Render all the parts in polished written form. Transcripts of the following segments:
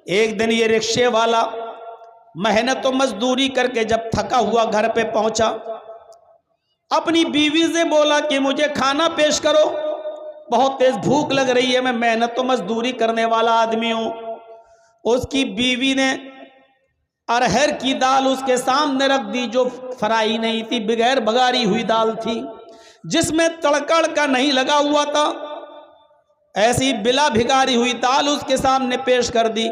ایک دن یہ رکشے والا محنت و مزدوری کر کے جب تھکا ہوا گھر پہ پہنچا، اپنی بیوی سے بولا کہ مجھے کھانا پیش کرو، بہت تیز بھوک لگ رہی ہے، میں محنت و مزدوری کرنے والا آدمی ہوں۔ اس کی بیوی نے ارہر کی دال اس کے سامنے رکھ دی، جو فرائی نہیں تھی، بغیر بگاری ہوئی دال تھی، جس میں تڑکڑ کا نہیں لگا ہوا تھا، ایسی بلا بھگاری ہوئی دال اس کے سامنے پیش کر دی۔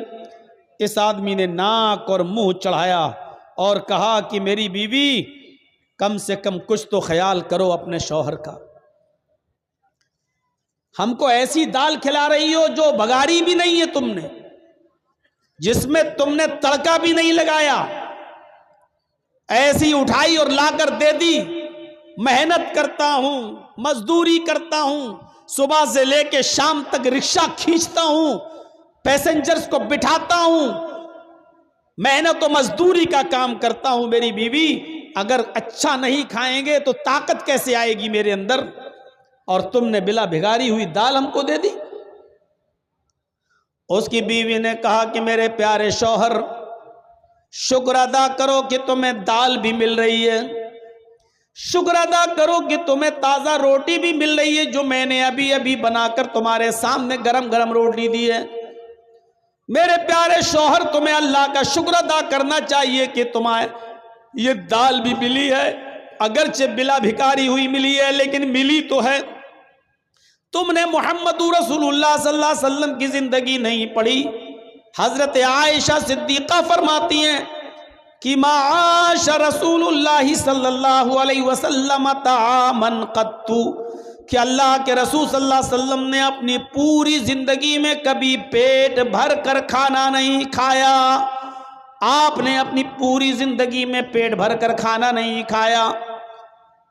اس آدمی نے ناک اور منہ چڑھایا اور کہا کہ میری بیوی، کم سے کم کچھ تو خیال کرو اپنے شوہر کا، ہم کو ایسی دال کھلا رہی ہو جو بگاری بھی نہیں ہے تم نے، جس میں تم نے تڑکا بھی نہیں لگایا، ایسی اٹھائی اور لا کر دے دی۔ محنت کرتا ہوں، مزدوری کرتا ہوں، صبح سے لے کے شام تک رکشہ کھینچتا ہوں، پیسنجرز کو بٹھاتا ہوں، محنت و مزدوری کا کام کرتا ہوں، میری بیوی اگر اچھا نہیں کھائیں گے تو طاقت کیسے آئے گی میرے اندر، اور تم نے بلا بھگاری ہوئی دال ہم کو دے دی۔ اس کی بیوی نے کہا کہ میرے پیارے شوہر، شکر ادا کرو کہ تمہیں دال بھی مل رہی ہے، شکر ادا کرو کہ تمہیں تازہ روٹی بھی مل رہی ہے، جو میں نے ابھی ابھی بنا کر تمہارے سامنے گرم گرم روٹی دی ہے۔ میرے پیارے شوہر، تمہیں اللہ کا شکر ادا کرنا چاہیے کہ تمہیں یہ دال بھی ملی ہے، اگرچہ بلا بھکاری ہوئی ملی ہے لیکن ملی تو ہے۔ تم نے محمد رسول اللہ صلی اللہ علیہ وسلم کی زندگی نہیں پڑھی۔ حضرت عائشہ صدیقہ فرماتی ہیں کہ ما عاش رسول اللہ صلی اللہ علیہ وسلم طعاما قط، کہ اللہ کے رسول صلی اللہ علیہ وسلم نے اپنی پوری زندگی میں کبھی پیٹ بھر کر کھانا نہیں کھایا۔ آپ نے اپنی پوری زندگی میں پیٹ بھر کر کھانا نہیں کھایا،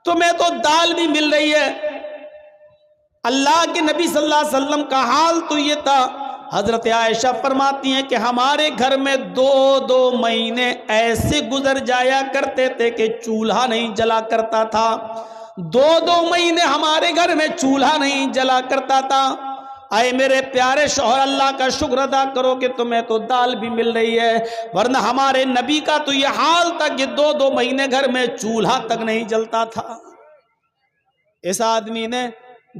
تمہیں تو دال بھی مل رہی ہے۔ اللہ کے نبی صلی اللہ علیہ وسلم کا حال تو یہ تھا، حضرت عائشہ فرماتی ہیں کہ ہمارے گھر میں 2 مہینے ایسے گزر جایا کرتے تھے کہ چولہا نہیں جلا کرتا تھا، 2 مہینے ہمارے گھر میں چولہا نہیں جلا کرتا تھا۔ اے میرے پیارے شوہر، اللہ کا شکر ادا کرو کہ تمہیں تو دال بھی مل رہی ہے، ورنہ ہمارے نبی کا تو یہ حال تھا کہ 2 مہینے گھر میں چولہا تک نہیں جلتا تھا۔ اس آدمی نے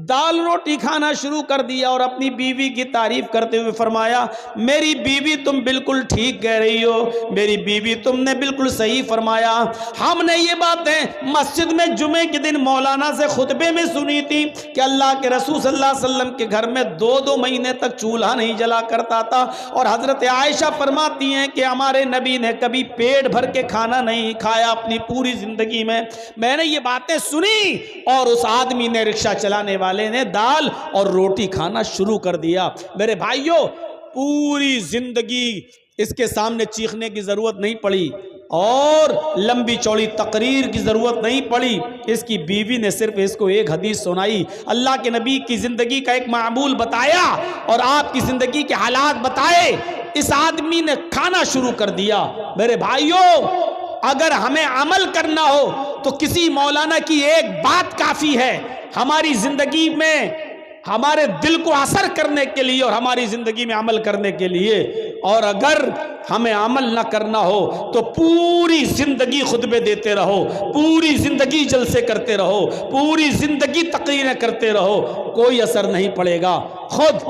دال روٹی کھانا شروع کر دیا اور اپنی بیوی کی تعریف کرتے ہوئے فرمایا، میری بیوی تم بالکل ٹھیک کہہ رہی ہو، میری بیوی تم نے بالکل صحیح فرمایا۔ ہم نے یہ باتیں مسجد میں جمعے کے دن مولانا سے خطبے میں سنی تھی کہ اللہ کے رسول صلی اللہ علیہ وسلم کے گھر میں 2 مہینے تک چولہا نہیں جلا کرتا تھا، اور حضرت عائشہ فرماتی ہیں کہ ہمارے نبی نے کبھی پیٹ بھر کے کھانا نہیں کھایا اپنی پوری زندگی میں۔ میں نے یہ باتیں سنی اور اس آدمی نے، رکشہ چلانے والے نے، دال اور روٹی کھانا شروع کر دیا۔ میرے بھائیوں، پوری زندگی اس کے سامنے چیخنے کی ضرورت نہیں پڑی اور لمبی چوڑی تقریر کی ضرورت نہیں پڑی، اس کی بیوی نے صرف اس کو ایک حدیث سنائی، اللہ کے نبی کی زندگی کا ایک معمول بتایا اور آپ کی زندگی کے حالات بتائے، اس آدمی نے کھانا شروع کر دیا۔ میرے بھائیوں، اگر ہمیں عمل کرنا ہو تو کسی مولانا کی ایک بات کافی ہے ہماری زندگی میں، ہمارے دل کو اثر کرنے کے لیے اور ہماری زندگی میں عمل کرنے کے لیے، اور اگر ہمیں عمل نہ کرنا ہو تو پوری زندگی خطبے دیتے رہو، پوری زندگی جلسے کرتے رہو، پوری زندگی تقریریں کرتے رہو، کوئی اثر نہیں پڑے گا۔ خود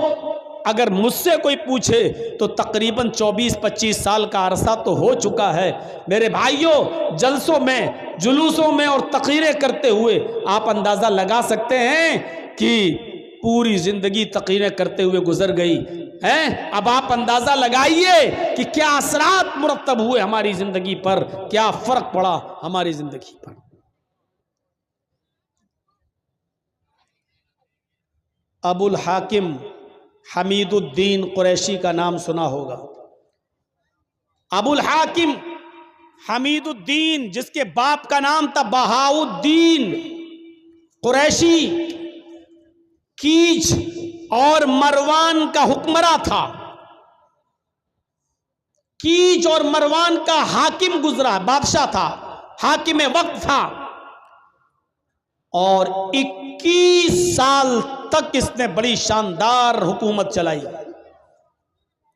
اگر مجھ سے کوئی پوچھے تو تقریباً 24-25 سال کا عرصہ تو ہو چکا ہے۔ میرے بھائیوں، جلسوں میں، جلوسوں میں اور تقریریں کرتے ہوئے آپ اندازہ لگا سکتے ہیں کہ پوری زندگی تقریریں کرتے ہوئے گزر گئی ہیں۔ اب آپ اندازہ لگائیے کہ کیا اثرات مرتب ہوئے ہماری زندگی پر، کیا فرق پڑا ہماری زندگی پر۔ ابو الحاکم حمید الدین قریشی کا نام سنا ہوگا۔ ابو الحاکم حمید الدین، جس کے باپ کا نام تھا بہاؤالدین قریشی، کیچ اور مروان کا حکمراں تھا، کیچ اور مروان کا حاکم گزرا، بادشاہ تھا، حاکم وقت تھا، اور 21 سال تک اس نے بڑی شاندار حکومت چلائی۔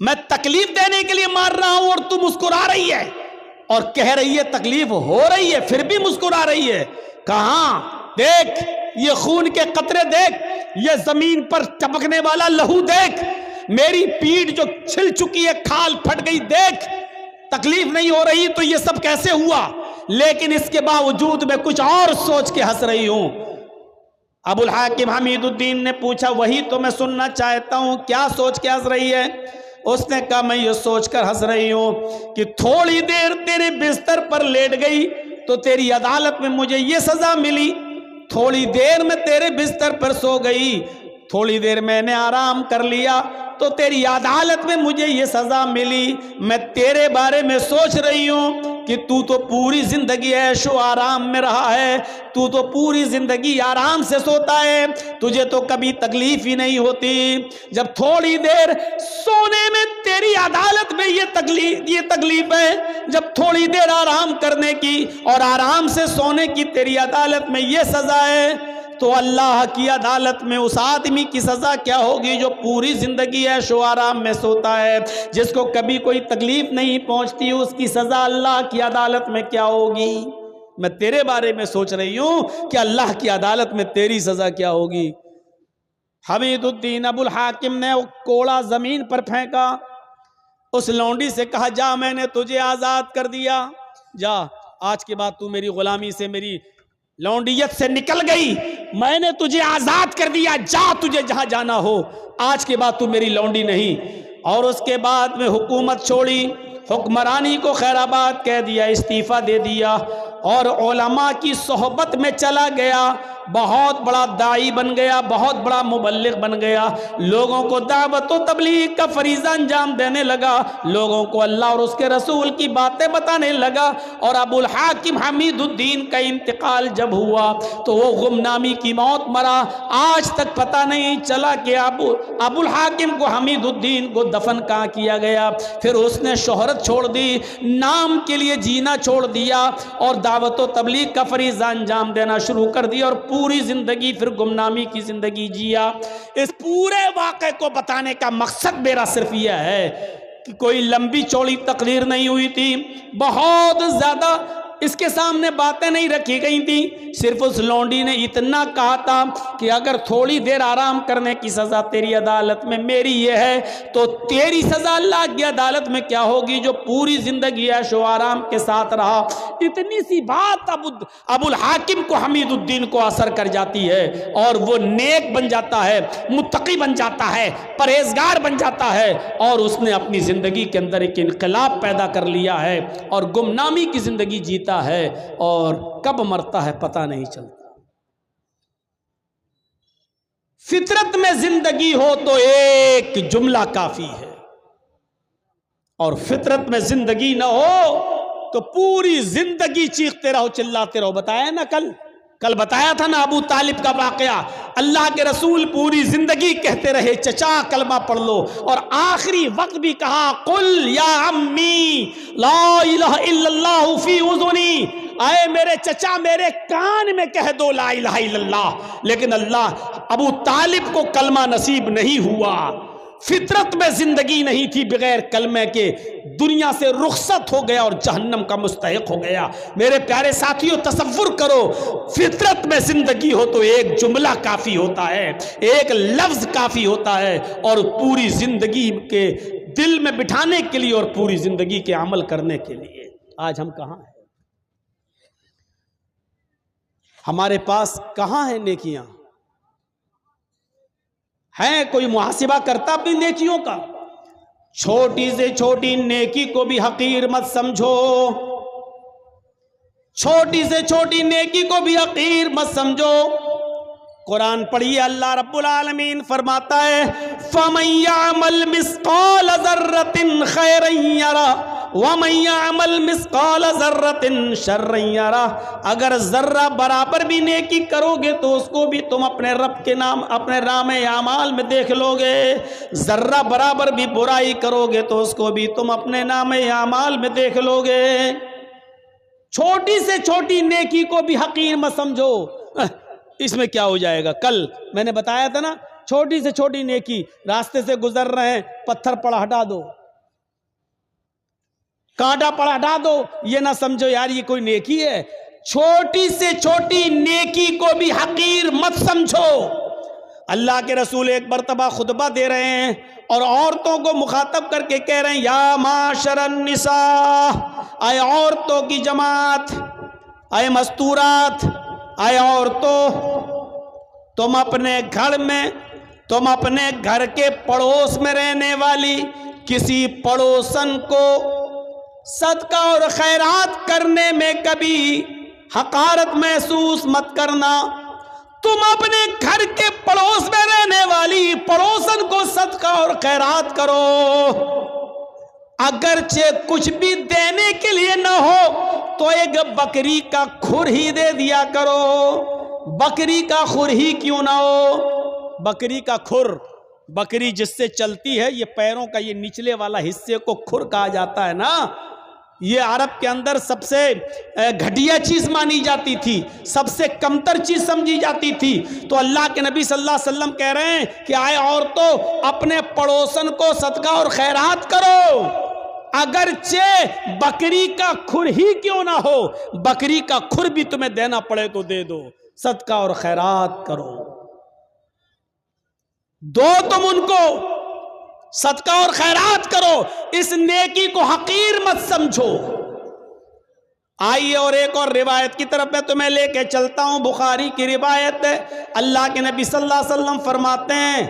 میں تکلیف دینے کے لیے مار رہا ہوں اور تو مسکرا رہی ہے اور کہہ رہی ہے تکلیف ہو رہی ہے پھر بھی مسکرا رہی ہے. کہاں؟ دیکھ یہ خون کے قطرے دیکھ, یہ زمین پر ٹپکنے والا لہو دیکھ, میری پیٹھ جو چھل چکی ہے کھال پھٹ گئی دیکھ. تکلیف نہیں ہو رہی تو یہ سب کیسے ہوا؟ لیکن اس کے باوجود میں کچھ اور سوچ کے ہنس رہی ہوں. ابو الحاکم حمید الدین نے پوچھا وہی تو میں سننا چاہتا ہوں, کیا سوچ کے ہنس رہی ہے؟ اس نے کہا میں یہ سوچ کر ہنس رہی ہوں کہ تھوڑی دیر تیرے بستر پر لیٹ گئی تو تیری عدالت میں مجھے یہ سزا ملی, تھوڑی دیر میں تیرے بستر پر سو گئی, تھوڑی دیر میں نے آرام کر لیا تو تیری عدالت میں مجھے یہ سزا ملی. میں تیرے بارے میں سوچ رہی ہوں کہ تو پوری زندگی عیش و آرام میں رہا ہے, تو پوری زندگی آرام سے سوتا ہے, تجھے تو کبھی تکلیف ہی نہیں ہوتی. جب تھوڑی دیر سونے میں تیری عدالت میں یہ تکلیف ہے, جب تھوڑی دیر آرام کرنے کی اور آرام سے سونے کی تیری عدالت میں یہ سزا ہے, تو اللہ کی عدالت میں اس آدمی کی سزا کیا ہوگی جو پوری زندگی عیش و آرام میں سوتا ہے, جس کو کبھی کوئی تکلیف نہیں پہنچتی, اس کی سزا اللہ کی عدالت میں کیا ہوگی؟ میں تیرے بارے میں سوچ رہی ہوں کہ اللہ کی عدالت میں تیری سزا کیا ہوگی. حمید الدین ابو الحاکم نے کوڑا زمین پر پھینکا, اس لونڈی سے کہا جا میں نے تجھے آزاد کر دیا, جا آج کے بعد تو میری غلامی سے میری لونڈیت سے نکل گئی, میں نے تجھے آزاد کر دیا, جا تجھے جہاں جانا ہو, آج کے بعد تو میری لونڈی نہیں. اور اس کے بعد میں حکومت چھوڑی, حکمرانی کو خیر آباد کہہ دیا, استعفیٰ دے دیا اور علماء کی صحبت میں چلا گیا. بہت بڑا داعی بن گیا, بہت بڑا مبلغ بن گیا, لوگوں کو دعوت و تبلیغ کا فریضہ انجام دینے لگا, لوگوں کو اللہ اور اس کے رسول کی باتیں بتانے لگا. اور ابو الحاکم حمید الدین کا انتقال جب ہوا تو وہ غمنامی کی موت مرا. آج تک پتہ نہیں چلا کہ ابو الحاکم کو حمید الدین کو دفن کہاں کیا گیا. پھر اس نے شہرت چھوڑ دی, نام کے لیے جینا چھوڑ دیا اور دعوت و تبلیغ کا فریضہ انجام دینا شروع کر دیا, اور پوری زندگی پھر گمنامی کی زندگی جیا. اس پورے واقعے کو بتانے کا مقصد میرا صرف یہ ہے کہ کوئی لمبی چوڑی تقریر نہیں ہوئی تھی, بہت زیادہ اس کے سامنے باتیں نہیں رکھی گئی تھیں, صرف اس لونڈی نے اتنا کہا تھا کہ اگر تھوڑی دیر آرام کرنے کی سزا تیری عدالت میں میری یہ ہے تو تیری سزا اللہ کی عدالت میں کیا ہوگی جو پوری زندگی عیش و آرام کے ساتھ رہا. اتنی سی بات ابو الحاکم کو حمید الدین کو اثر کر جاتی ہے اور وہ نیک بن جاتا ہے, متقی بن جاتا ہے, پرہیزگار بن جاتا ہے, اور اس نے اپنی زندگی کے اندر ایک انقلاب پیدا کر لیا ہے اور گمنامی کی زندگی جیتا ہے, اور کب مرتا ہے پتہ نہیں چلتا. فطرت میں زندگی ہو تو ایک جملہ کافی ہے, اور فطرت میں زندگی نہ ہو تو پوری زندگی چیختے رہو, چلاتے رہو. بتایا نا کل بتایا تھا نا ابو طالب کا واقعہ. اللہ کے رسول پوری زندگی کہتے رہے چچا کلمہ پڑھ لو, اور آخری وقت بھی کہا قل یا امی لا الہ الا اللہ فی اذنی, اے میرے چچا میرے کان میں کہہ دو لا الہ الا اللہ. لیکن ابو طالب کو کلمہ نصیب نہیں ہوا, فطرت میں زندگی نہیں تھی, بغیر کلمے کے دنیا سے رخصت ہو گیا اور جہنم کا مستحق ہو گیا. میرے پیارے ساتھیوں تصور کرو, فطرت میں زندگی ہو تو ایک جملہ کافی ہوتا ہے, ایک لفظ کافی ہوتا ہے, اور پوری زندگی کے دل میں بٹھانے کے لیے اور پوری زندگی کے عمل کرنے کے لیے. آج ہم کہاں ہیں؟ ہمارے پاس کہاں ہیں نیکیاں؟ ہے کوئی محاسبہ کرتا اپنی نیکیوں کا؟ چھوٹی سے چھوٹی نیکی کو بھی حقیر مت سمجھو, چھوٹی سے چھوٹی نیکی کو بھی حقیر مت سمجھو. قرآن پڑھیے, اللہ رب العالمین فرماتا ہے فَمَن يَعْمَلْ مِثْقَالَ ذَرَّةٍ خَيْرًا يَرَهُ وَمَن يَعْمَلْ مِثْقَالَ ذَرَّةٍ شَرًّا يَرَهُ. اگر ذرہ برابر بھی نیکی کرو گے تو اس کو بھی تم اپنے رب کے نام اپنے نام اعمال میں دیکھ لو گے, ذرہ برابر بھی برائی کرو گے تو اس کو بھی تم اپنے نام اعمال میں دیکھ لو گے. چھوٹی سے چھوٹی نیکی کو بھی حقیر مت سمجھو. اس میں کیا ہو جائے گا؟ کل میں نے بتایا تھا نا چھوٹی سے چھوٹی نیکی، راستے سے گزر رہے ہیں، پتھر پڑا ہٹا دو، کانٹا پڑا ہٹا دو، یہ نہ سمجھو یار یہ کوئی نیکی ہے۔ چھوٹی سے چھوٹی نیکی کو بھی حقیر مت سمجھو۔ اللہ کے رسول ایک مرتبہ خطبہ دے رہے ہیں اور عورتوں کو مخاطب کر کے کہہ رہے ہیں، یا معاشر النساء، اے عورتوں کی جماعت، اے مستورات، اے عورتوں، تم اپنے گھر میں، تم اپنے گھر کے پڑوس میں رہنے والی کسی پڑوسن کو صدقہ اور خیرات کرنے میں کبھی حقارت محسوس مت کرنا۔ تم اپنے گھر کے پڑوس میں رہنے والی پڑوسن کو صدقہ اور خیرات کرو، اگرچہ کچھ بھی دینے کے لیے نہ ہو تو ایک بکری کا کھر ہی دے دیا کرو۔ بکری کا کھر ہی کیوں نہ ہو؟ بکری کا کھر، بکری جس سے چلتی ہے، یہ پیروں کا یہ نچلے والا حصے کو کھر کہا جاتا ہے نا، یہ عرب کے اندر سب سے گھٹیا چیز مانی جاتی تھی، سب سے کمتر چیز سمجھی جاتی تھی۔ تو اللہ کے نبی صلی اللہ علیہ وسلم کہہ رہے ہیں کہ آئے عورتوں، اپنے پڑوسن کو صدقہ اور خیرات کرو، اگرچہ بکری کا کھر ہی کیوں نہ ہو، بکری کا کھر بھی تمہیں دینا پڑے تو دے دو، صدقہ اور خیرات کرو، دو تم ان کو، صدقہ اور خیرات کرو، اس نیکی کو حقیر مت سمجھو۔ آئیے اور ایک اور روایت کی طرف میں تمہیں لے کے چلتا ہوں، بخاری کی روایت ہے۔ اللہ کے نبی صلی اللہ علیہ وسلم فرماتے ہیں،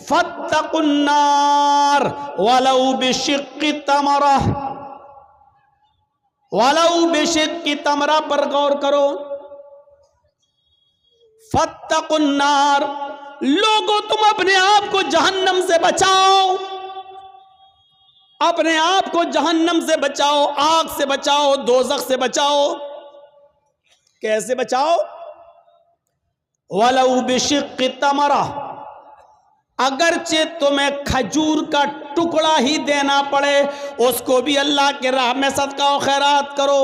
فاتقوا النار ولو بشق تمرہ، ولو بشق تمرہ پر غور کرو۔ فاتقوا النار، لوگوں تم اپنے آپ کو جہنم سے بچاؤ، اپنے آپ کو جہنم سے بچاؤ، آگ سے بچاؤ، دوزخ سے بچاؤ۔ کیسے بچاؤ؟ وَلَوْ بِشِقِّ تَمْرَةٍ، اگرچہ تمہیں کھجور کا ٹکڑا ہی دینا پڑے، اس کو بھی اللہ کے راہ میں صدقہ و خیرات کرو۔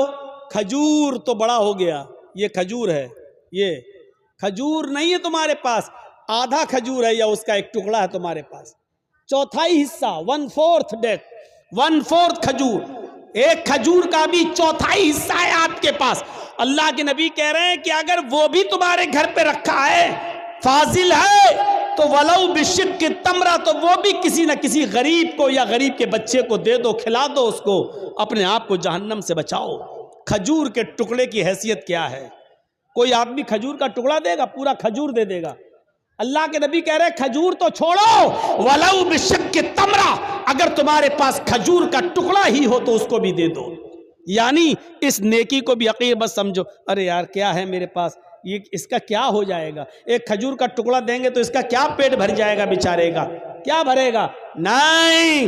کھجور تو بڑا ہو گیا، یہ کھجور ہے، یہ کھجور نہیں ہے تمہارے پاس، آدھا کھجور ہے یا اس کا ایک ٹکڑا ہے تمہارے پاس، چوتھائی حصہ، 1/4 ڈیٹ، 1/4 کھجور، ایک کھجور کا بھی چوتھائی حصہ ہے آپ کے پاس۔ اللہ کے نبی کہہ رہے ہیں کہ اگر وہ بھی تمہارے گھر پہ رکھا ہے، فاضل ہے، تو ولو بشق تمرہ، تو وہ بھی کسی نہ کسی غریب کو یا غریب کے بچے کو دے دو، کھلا دو اس کو، اپنے آپ کو جہنم سے بچاؤ۔ کھجور کے ٹکڑے کی حیثیت کیا ہے؟ کوئی آدمی کھجور کا ٹکڑا دے گا؟ پورا کھجور دے دے گا؟ اللہ کے نبی کہہ رہے کھجور تو چھوڑو، ولو بشق تمرہ، اگر تمہارے پاس کھجور کا ٹکڑا ہی ہو تو اس کو بھی دے دو۔ یعنی اس نیکی کو بھی حقیر بس سمجھو، ارے یار کیا ہے میرے پاس، یہ اس کا کیا ہو جائے گا، ایک کھجور کا ٹکڑا دیں گے تو اس کا کیا پیٹ بھر جائے گا بیچارے گا، کیا بھرے گا؟ نہیں،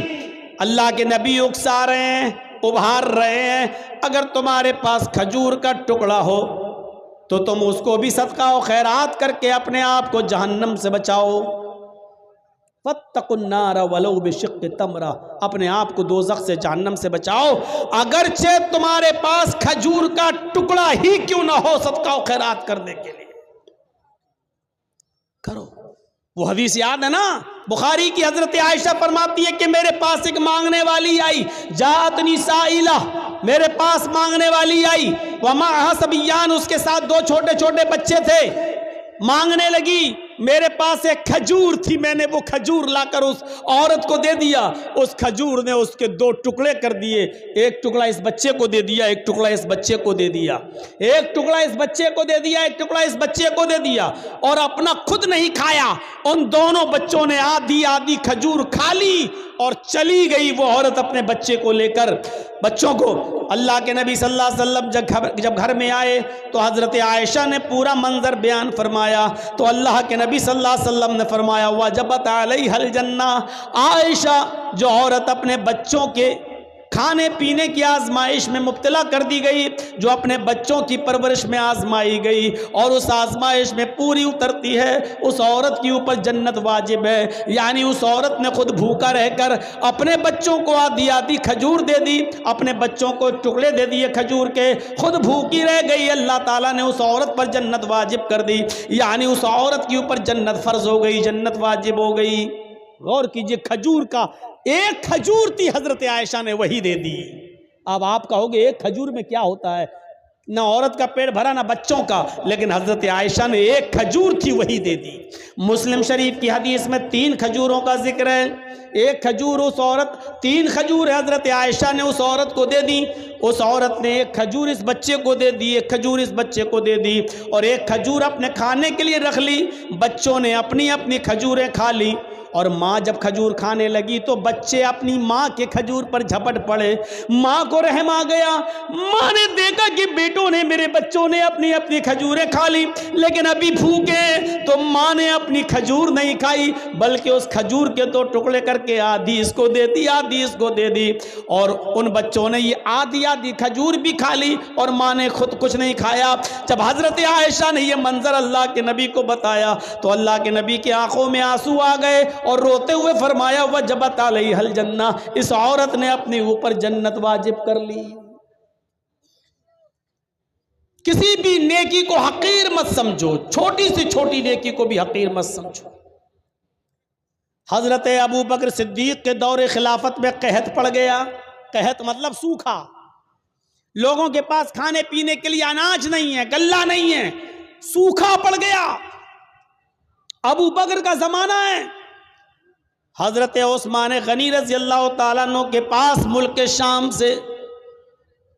اللہ کے نبی اکسا رہے ہیں، ابھار رہے ہیں، اگر تمہارے پاس کھجور کا ٹکڑا ہو تو تم اس کو بھی صدقہ و خیرات کر کے اپنے آپ کو جہنم سے بچاؤ۔ فاتقوا النار ولو بشق تمرہ، اپنے آپ کو دوزخ سے، جہنم سے بچاؤ، اگرچہ تمہارے پاس کھجور کا ٹکڑا ہی کیوں نہ ہو، صدقہ و خیرات کرنے کے لیے کرو۔ وہ حدیث یاد ہے نا، بخاری کی حضرت عائشہ فرماتی ہے کہ میرے پاس ایک مانگنے والی آئی، جاءتنی سائلہ، میرے پاس مانگنے والی آئی، ومعہا صبیان، اس کے ساتھ 2 چھوٹے چھوٹے بچے تھے، مانگنے لگی، میرے پاس ایک کھجور تھی، میں نے وہ کھجور لا کر اس عورت کو دے دیا، اس کھجور نے اس کے 2 ٹکڑے کر دیے، ایک ٹکڑا اس بچے کو دے دیا، ایک ٹکڑا اس بچے کو دے دیا، ایک ٹکڑا اس بچے کو دے دیا، ایک ٹکڑا اس بچے کو دے دیا، اور اپنا خود نہیں کھایا، ان دونوں بچوں نے آدھی آدھی کھجور کھا لی اور چلی گئی وہ عورت اپنے بچے کو لے کر، بچوں کو۔ اللہ کے نبی صلی اللہ علیہ وسلم جب گھر میں آئے تو حضرت عائشہ نے پورا منظر بیان فرمایا، تو اللہ کے نبی صلی اللہ علیہ وسلم نے فرمایا وجبت علیہ الجنہ، عائشہ جو عورت اپنے بچوں کے کھانے پینے کی آزمائش میں مبتلا کر دی گئی، جو اپنے بچوں کی پرورش میں آزمائی گئی اور اس آزمائش میں پوری اترتی ہے، اس عورت کے اوپر جنت واجب ہے۔ یعنی اس عورت نے خود بھوکا رہ کر اپنے بچوں کو آدھی آدھی کھجور دے دی، اپنے بچوں کو ٹکڑے دے دیے کھجور کے، خود بھوکی رہ گئی، اللہ تعالیٰ نے اس عورت پر جنت واجب کر دی، یعنی اس عورت کے اوپر جنت فرض ہو گئی، جنت واجب ہو گئی۔ غور کیجئے، کھجور کا ایک کھجور تھی، حضرت عائشہ نے وہی دے دی۔ اب آپ کہو گے ایک کھجور میں کیا ہوتا ہے، نہ عورت کا پیٹ بھرا نہ بچوں کا، لیکن حضرت عائشہ نے ایک کھجور تھی وہی دے دی۔ مسلم شریف کی حدیث میں 3 کھجوروں کا ذکر ہے، ایک کھجور اس عورت، 3 کھجور حضرت عائشہ نے اس عورت کو دے دی، اس عورت نے ایک کھجور اس بچے کو دے دی، ایک کھجور اس بچے کو دے دی، اور ایک کھجور اپنے کھانے کے لیے رکھ لی، بچوں نے اپنی اپنی کھجوریں کھا لی۔ اور ماں جب کھجور کھانے لگی تو بچے اپنی ماں کے کھجور پر جھپٹ پڑے، ماں کو رحم آ گیا، ماں نے دیکھا کہ بیٹوں نے، میرے بچوں نے اپنی اپنی کھجوریں کھا لی، لیکن ابھی بھوکے، تو ماں نے اپنی کھجور نہیں کھائی، بلکہ اس کھجور کے 2 ٹکڑے کر کے آدھی اس کو دے دی، آدھی اس کو دے دی، اور ان بچوں نے یہ آدھی آدھی کھجور بھی کھا لی اور ماں نے خود کچھ نہیں کھایا۔ جب حضرت عائشہ نے یہ منظر اللہ کے نبی کو بتایا تو اللہ کے نبی کی آنکھوں میں آنسو آ گئے اور روتے ہوئے فرمایا وجبت علیہ الجنہ، اس عورت نے اپنے اوپر جنت واجب کر لی۔ کسی بھی نیکی کو حقیر مت سمجھو، چھوٹی سے چھوٹی نیکی کو بھی حقیر مت سمجھو۔ حضرت ابو بکر صدیق کے دور خلافت میں قحط پڑ گیا، قحط مطلب سوکھا، لوگوں کے پاس کھانے پینے کے لیے اناج نہیں ہے، غلہ نہیں ہے، سوکھا پڑ گیا، ابو بکر کا زمانہ ہے۔ حضرت عثمان غنی رضی اللہ تعالیٰ عنہ کے پاس ملک شام سے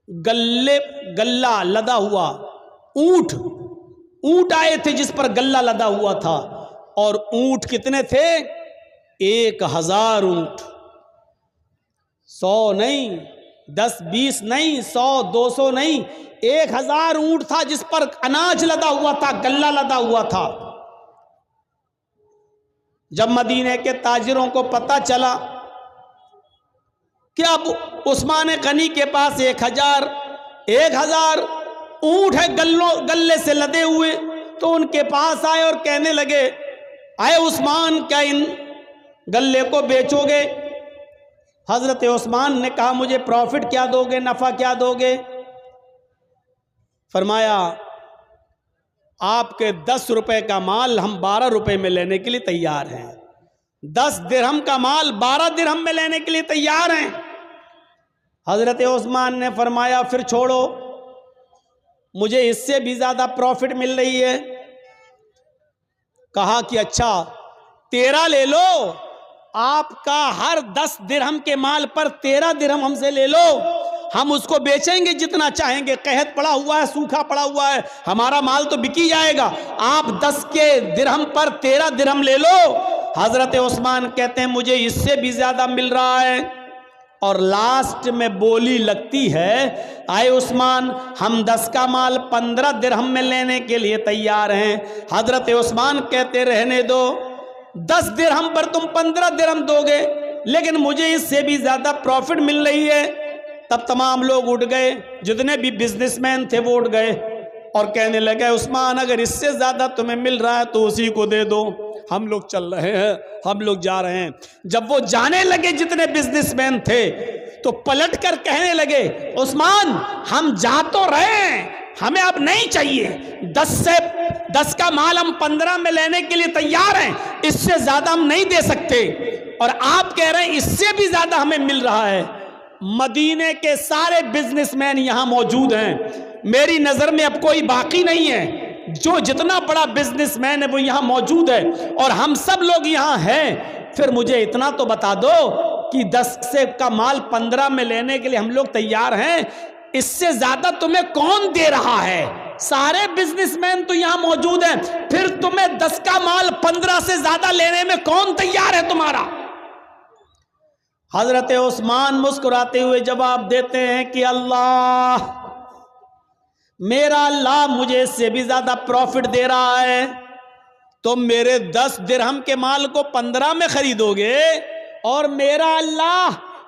غلہ لدا ہوا، اونٹ آئے تھے جس پر غلہ لدا ہوا تھا، اور اونٹ کتنے تھے؟ 1000 اونٹ، 100 نہیں، 10 20 نہیں، 100 200 نہیں، 1000 اونٹ تھا جس پر اناج لدا ہوا تھا، غلہ لدا ہوا تھا۔ جب مدینے کے تاجروں کو پتہ چلا کہ اب عثمان غنی کے پاس 1000 اونٹ ہے غلے سے لدے ہوئے، تو ان کے پاس آئے اور کہنے لگے آئے عثمان، کیا ان غلے کو بیچو گے؟ حضرت عثمان نے کہا مجھے پروفٹ کیا دو گے، نفع کیا دو گے؟ فرمایا آپ کے 10 روپے کا مال ہم 12 روپے میں لینے کے لیے تیار ہیں، 10 درہم کا مال 12 درہم میں لینے کے لیے تیار ہیں۔ حضرت عثمان نے فرمایا پھر چھوڑو، مجھے اس سے بھی زیادہ پروفٹ مل رہی ہے۔ کہا کہ اچھا 13 لے لو، آپ کا ہر 10 درہم کے مال پر 13 درہم ہم سے لے لو، ہم اس کو بیچیں گے جتنا چاہیں گے، قحط پڑا ہوا ہے، سوکھا پڑا ہوا ہے، ہمارا مال تو بکی جائے گا، آپ 10 کے درہم پر 13 درہم لے لو۔ حضرت عثمان کہتے ہیں مجھے اس سے بھی زیادہ مل رہا ہے، اور لاسٹ میں بولی لگتی ہے آئے عثمان ہم 10 کا مال 15 درہم میں لینے کے لیے تیار ہیں۔ حضرت عثمان کہتے رہنے دو، 10 درہم پر تم 15 درہم دو گے، لیکن مجھے اس سے بھی زیادہ پروفٹ مل رہی ہے۔ تب تمام لوگ اٹھ گئے، جتنے بھی بزنس مین تھے وہ اٹھ گئے اور کہنے لگے عثمان اگر اس سے زیادہ تمہیں مل رہا ہے تو اسی کو دے دو، ہم لوگ چل رہے ہیں، ہم لوگ جا رہے ہیں۔ جب وہ جانے لگے جتنے بزنس مین تھے تو پلٹ کر کہنے لگے عثمان ہم جا تو رہے ہیں، ہمیں اب نہیں چاہیے، 10 کا مال ہم 15 میں لینے کے لیے تیار ہیں، اس سے زیادہ ہم نہیں دے سکتے، اور آپ کہہ رہے ہیں اس سے بھی زیادہ ہمیں مل رہا ہے۔ مدینے کے سارے بزنس مین یہاں موجود ہیں، میری نظر میں اب کوئی باقی نہیں ہے، جو جتنا بڑا بزنس مین ہے وہ یہاں موجود ہے، اور ہم سب لوگ یہاں ہیں۔ پھر مجھے اتنا تو بتا دو کہ 10 کا مال 15 میں لینے کے لیے ہم لوگ تیار ہیں، اس سے زیادہ تمہیں کون دے رہا ہے؟ سارے بزنس مین تو یہاں موجود ہیں، پھر تمہیں 10 کا مال 15 سے زیادہ لینے میں کون تیار ہے تمہارا؟ حضرت عثمان مسکراتے ہوئے جواب دیتے ہیں کہ اللہ، میرا اللہ مجھے اس سے بھی زیادہ پروفٹ دے رہا ہے، تم میرے 10 درہم کے مال کو 15 میں خریدو گے، اور میرا اللہ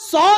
100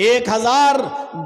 1000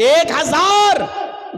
1000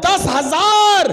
10,000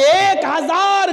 1000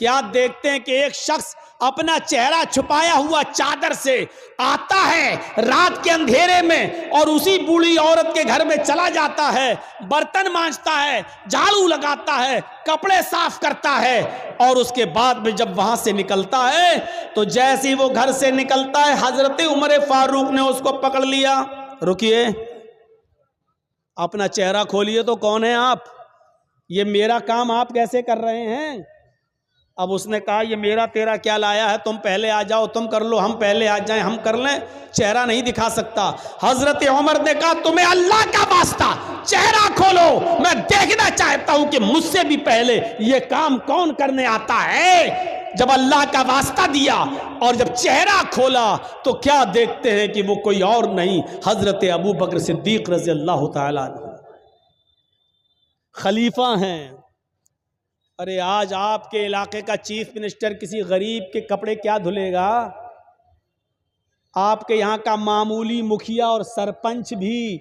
کیا دیکھتے ہیں کہ ایک شخص اپنا چہرہ چھپایا ہوا چادر سے آتا ہے رات کے اندھیرے میں اور اسی بوڑھی عورت کے گھر میں چلا جاتا ہے، برتن مانجتا ہے، جھاڑو لگاتا ہے، کپڑے صاف کرتا ہے، اور اس کے بعد میں جب وہاں سے نکلتا ہے تو جیسے ہی وہ گھر سے نکلتا ہے حضرت عمر فاروق نے اس کو پکڑ لیا، رکیے، اپنا چہرہ کھولیے تو کون ہیں آپ؟ یہ میرا کام آپ کیسے کر رہے ہیں؟ اب اس نے کہا یہ میرا تیرا کیا لایا ہے، تم پہلے آ جاؤ، تم کر لو، ہم پہلے آ جائیں، ہم کر لیں، چہرہ نہیں دکھا سکتا۔ حضرت عمر نے کہا تمہیں اللہ کا واسطہ چہرہ کھولو، میں دیکھنا چاہتا ہوں کہ مجھ سے بھی پہلے یہ کام کون کرنے آتا ہے۔ جب اللہ کا واسطہ دیا اور جب چہرہ کھولا تو کیا دیکھتے ہیں کہ وہ کوئی اور نہیں، حضرت ابو بکر صدیق رضی اللہ تعالیٰ عنہ خلیفہ ہیں۔ ارے آج آپ کے علاقے کا چیف منسٹر کسی غریب کے کپڑے کیا دھلے گا؟ آپ کے یہاں کا معمولی مکھیا اور سرپنچ بھی،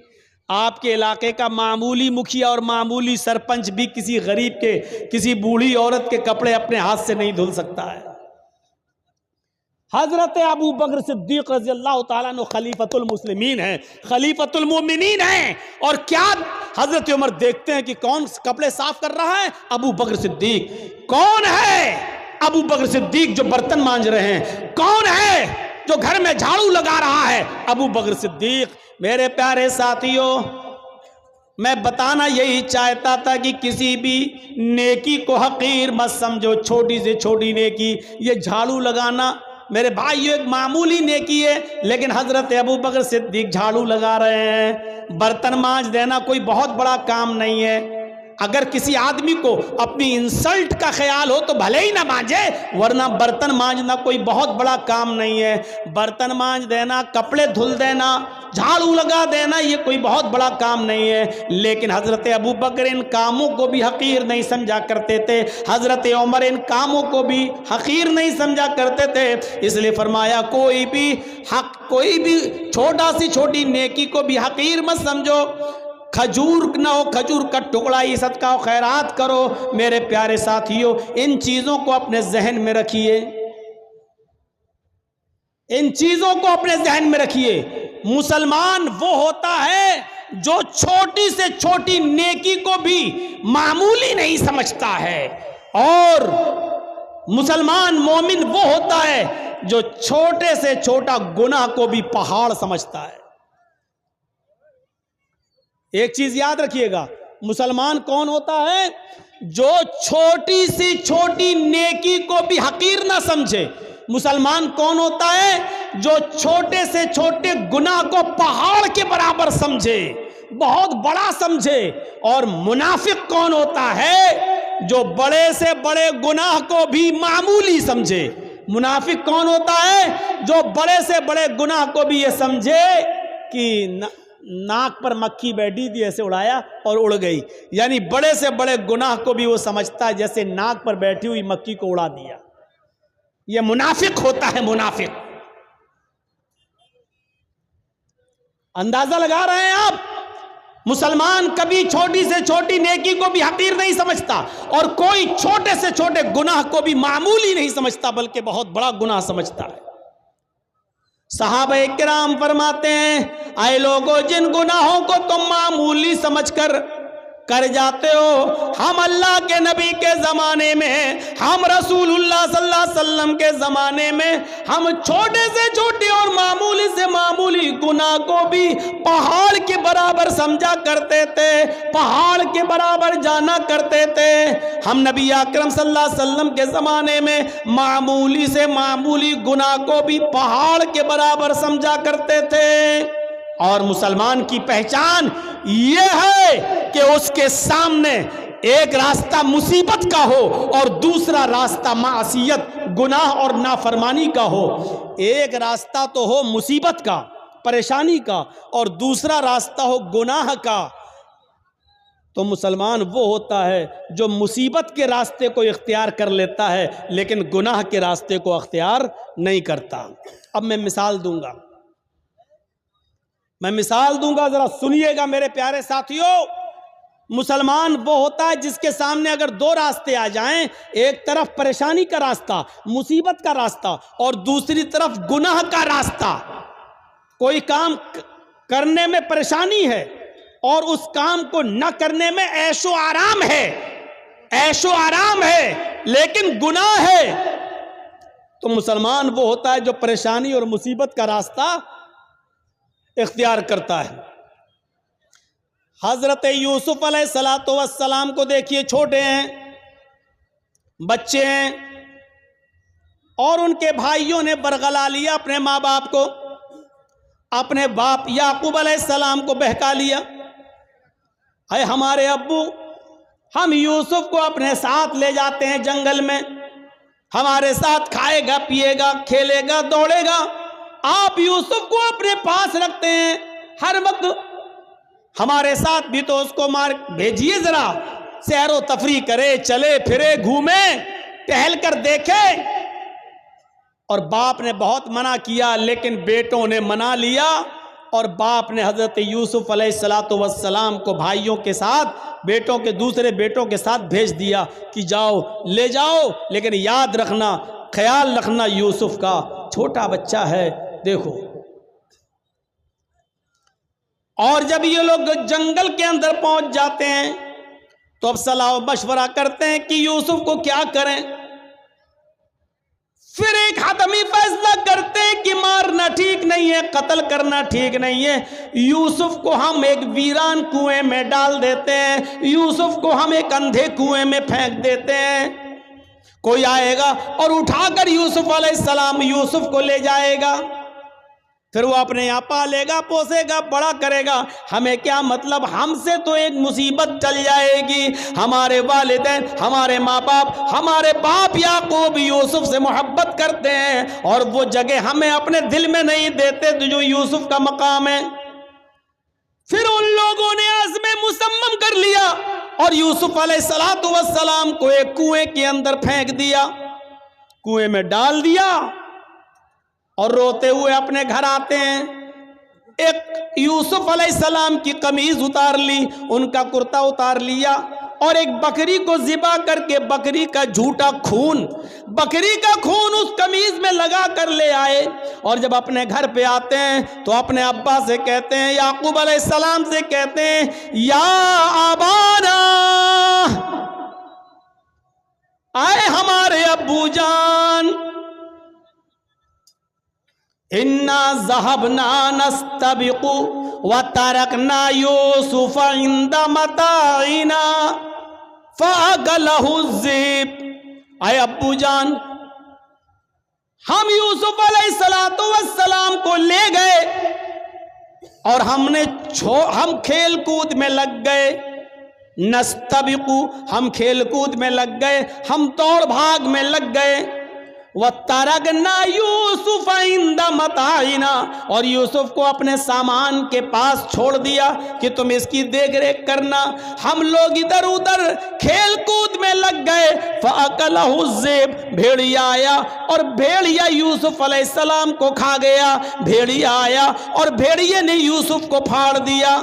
آپ کے علاقے کا معمولی مکھیا اور معمولی سرپنچ بھی کسی غریب کے، کسی بوڑھی عورت کے کپڑے اپنے ہاتھ سے نہیں دھل سکتا ہے۔ حضرت ابو بکر صدیق رضی اللہ تعالیٰ عنہ خلیفۃ المسلمین ہیں، خلیفۃ المومنین ہیں، اور کیا حضرت عمر دیکھتے ہیں کہ کون کپڑے صاف کر رہا ہے؟ ابو بکر صدیق۔ کون ہے ابو بکر صدیق جو برتن مانج رہے ہیں؟ کون ہے جو گھر میں جھاڑو لگا رہا ہے؟ ابو بکر صدیق۔ میرے پیارے ساتھیوں، میں بتانا یہی چاہتا تھا کہ کسی بھی نیکی کو حقیر مت سمجھو، چھوٹی سے چھوٹی نیکی، یہ جھاڑو لگانا میرے بھائی یہ ایک معمولی نیکی ہے، لیکن حضرت ابو بکر صدیق جھاڑو لگا رہے ہیں۔ برتن مانج دینا کوئی بہت بڑا کام نہیں ہے۔ اگر کسی آدمی کو اپنی انسلٹ کا خیال ہو تو بھلے ہی نہ مانجے، ورنہ برتن مانجنا کوئی بہت بڑا کام نہیں ہے۔ برتن مانج دینا، کپڑے دھل دینا، جھاڑو لگا دینا، یہ کوئی بہت بڑا کام نہیں ہے۔ لیکن حضرت ابو بکر ان کاموں کو بھی حقیر نہیں سمجھا کرتے تھے، حضرت عمر ان کاموں کو بھی حقیر نہیں سمجھا کرتے تھے، اس لیے فرمایا کوئی بھی چھوٹا سی چھوٹی نیکی کو بھی حقیر مت سمجھو۔ کھجور نہ ہو، کھجور کا ٹکڑا ہی صدقہ و خیرات کرو۔ میرے پیارے ساتھیوں، ان چیزوں کو اپنے ذہن میں رکھیے، ان چیزوں کو اپنے ذہن میں رکھیے۔ مسلمان وہ ہوتا ہے جو چھوٹی سے چھوٹی نیکی کو بھی معمولی نہیں سمجھتا ہے، اور مسلمان مومن وہ ہوتا ہے جو چھوٹے سے چھوٹا گناہ کو بھی پہاڑ سمجھتا ہے۔ ایک چیز یاد رکھیے گا، مسلمان کون ہوتا ہے؟ جو چھوٹی سی چھوٹی نیکی کو بھی حقیر نہ سمجھے۔ مسلمان کون ہوتا ہے؟ جو چھوٹے سے چھوٹے گناہ کو پہاڑ کے برابر سمجھے، بہت بڑا سمجھے۔ اور منافق کون ہوتا ہے؟ جو بڑے سے بڑے گناہ کو بھی معمولی سمجھے۔ منافق کون ہوتا ہے؟ جو بڑے سے بڑے گناہ کو بھی یہ سمجھے کہ ناک پر مکھی بیٹھی تھی، ایسے اڑایا اور اڑ گئی، یعنی بڑے سے بڑے گناہ کو بھی وہ سمجھتا ہے جیسے ناک پر بیٹھی ہوئی مکھی کو اڑا دیا۔ یہ منافق ہوتا ہے، منافق۔ اندازہ لگا رہے ہیں آپ؟ مسلمان کبھی چھوٹی سے چھوٹی نیکی کو بھی حقیر نہیں سمجھتا، اور کوئی چھوٹے سے چھوٹے گناہ کو بھی معمولی نہیں سمجھتا بلکہ بہت بڑا گناہ سمجھتا ہے۔ صحابہ کرام فرماتے ہیں، اے لوگو جن گناہوں کو تم معمولی سمجھ کر جاتے ہو، ہم اللہ کے نبی کے زمانے میں، ہم رسول اللہ صلی اللہ علیہ وسلم کے زمانے میں، ہم چھوٹے سے چھوٹے اور معمولی سے معمولی گناہ کو بھی پہاڑ کے برابر سمجھا کرتے تھے، پہاڑ کے برابر جانا کرتے تھے۔ ہم نبی اکرم صلی اللہ علیہ وسلم کے زمانے میں معمولی سے معمولی گناہ کو بھی پہاڑ کے برابر سمجھا کرتے تھے۔ اور مسلمان کی پہچان یہ ہے کہ اس کے سامنے ایک راستہ مصیبت کا ہو اور دوسرا راستہ معصیت، گناہ اور نافرمانی کا ہو۔ ایک راستہ تو ہو مصیبت کا، پریشانی کا، اور دوسرا راستہ ہو گناہ کا، تو مسلمان وہ ہوتا ہے جو مصیبت کے راستے کو اختیار کر لیتا ہے لیکن گناہ کے راستے کو اختیار نہیں کرتا۔ اب میں مثال دوں گا، ذرا سنیے گا میرے پیارے ساتھیوں۔ مسلمان وہ ہوتا ہے جس کے سامنے اگر دو راستے آ جائیں، ایک طرف پریشانی کا راستہ، مصیبت کا راستہ، اور دوسری طرف گناہ کا راستہ۔ کوئی کام کرنے میں پریشانی ہے اور اس کام کو نہ کرنے میں عیش و آرام ہے، عیش و آرام ہے لیکن گناہ ہے، تو مسلمان وہ ہوتا ہے جو پریشانی اور مصیبت کا راستہ اختیار کرتا ہے۔ حضرت یوسف علیہ السلام کو دیکھیے، چھوٹے ہیں، بچے ہیں، اور ان کے بھائیوں نے برگلا لیا اپنے ماں باپ کو، اپنے باپ یعقوب علیہ السلام کو بہکا لیا، اے ہمارے ابو، ہم یوسف کو اپنے ساتھ لے جاتے ہیں جنگل میں، ہمارے ساتھ کھائے گا، پیے گا، کھیلے گا، دوڑے گا، آپ یوسف کو اپنے پاس رکھتے ہیں ہر وقت، ہمارے ساتھ بھی تو اس کو مار بھیجیے، ذرا سیر و تفریح کرے، چلے پھرے، گھومے، ٹہل کر دیکھے۔ اور باپ نے بہت منع کیا لیکن بیٹوں نے منا لیا، اور باپ نے حضرت یوسف علیہ السلام کو بھائیوں کے ساتھ، بیٹوں کے دوسرے بیٹوں کے ساتھ بھیج دیا کہ جاؤ، لے جاؤ، لیکن یاد رکھنا، خیال رکھنا یوسف کا، چھوٹا بچہ ہے، دیکھو۔ اور جب یہ لوگ جنگل کے اندر پہنچ جاتے ہیں تو اب صلاح و مشورہ کرتے ہیں کہ یوسف کو کیا کریں۔ پھر ایک حتمی فیصلہ کرتے ہیں کہ مارنا ٹھیک نہیں ہے، قتل کرنا ٹھیک نہیں ہے، یوسف کو ہم ایک ویران کنویں میں ڈال دیتے ہیں، یوسف کو ہم ایک اندھے کنویں میں پھینک دیتے ہیں، کوئی آئے گا اور اٹھا کر یوسف علیہ السلام یوسف کو لے جائے گا، پھر وہ اپنے یہاں پالے گا، پوسے گا، بڑا کرے گا، ہمیں کیا مطلب، ہم سے تو ایک مصیبت چل جائے گی، ہمارے والدین، ہمارے ماں باپ، ہمارے باپ یعقوب یوسف سے محبت کرتے ہیں اور وہ جگہ ہمیں اپنے دل میں نہیں دیتے جو یوسف کا مقام ہے۔ پھر ان لوگوں نے عزم مصمم کر لیا اور یوسف علیہ السلام کو ایک کنویں کے اندر پھینک دیا، کنویں میں ڈال دیا، اور روتے ہوئے اپنے گھر آتے ہیں۔ ایک یوسف علیہ السلام کی قمیض اتار لی، ان کا کرتا اتار لیا، اور ایک بکری کو ذبح کر کے بکری کا جھوٹا خون، بکری کا خون اس قمیض میں لگا کر لے آئے، اور جب اپنے گھر پہ آتے ہیں تو اپنے ابا سے کہتے ہیں، یعقوب علیہ السلام سے کہتے ہیں، یا آبانا، آئے ہمارے ابو جان، اِنَّا ذَهَبْنَا نَسْتَبِقُ وَتَرَكْنَا يُوسُفَ عِنْدَ مَتَاعِنَا فَأَكَلَهُ الذِّئْبُ، اے ابو جان، ہم یوسف علیہ السلام کو لے گئے اور ہم کھیل کود میں لگ گئے، نستبقو، ہم کھیل کود میں لگ گئے، ہم دوڑ بھاگ میں لگ گئے، وَتَرَكْنَا يُوسُفَ عِنْدَ مَتَاعِنَا، اور یوسف کو اپنے سامان کے پاس چھوڑ دیا کہ تم اس کی دیکھ ریکھ کرنا، ہم لوگ ادھر ادھر کھیل کود میں لگ گئے، فَأَكَلَهُ الذِّئْبُ، بھیڑیا آیا اور بھیڑیا یوسف علیہ السلام کو کھا گیا، بھیڑیا آیا اور بھیڑیے نے یوسف کو پھاڑ دیا۔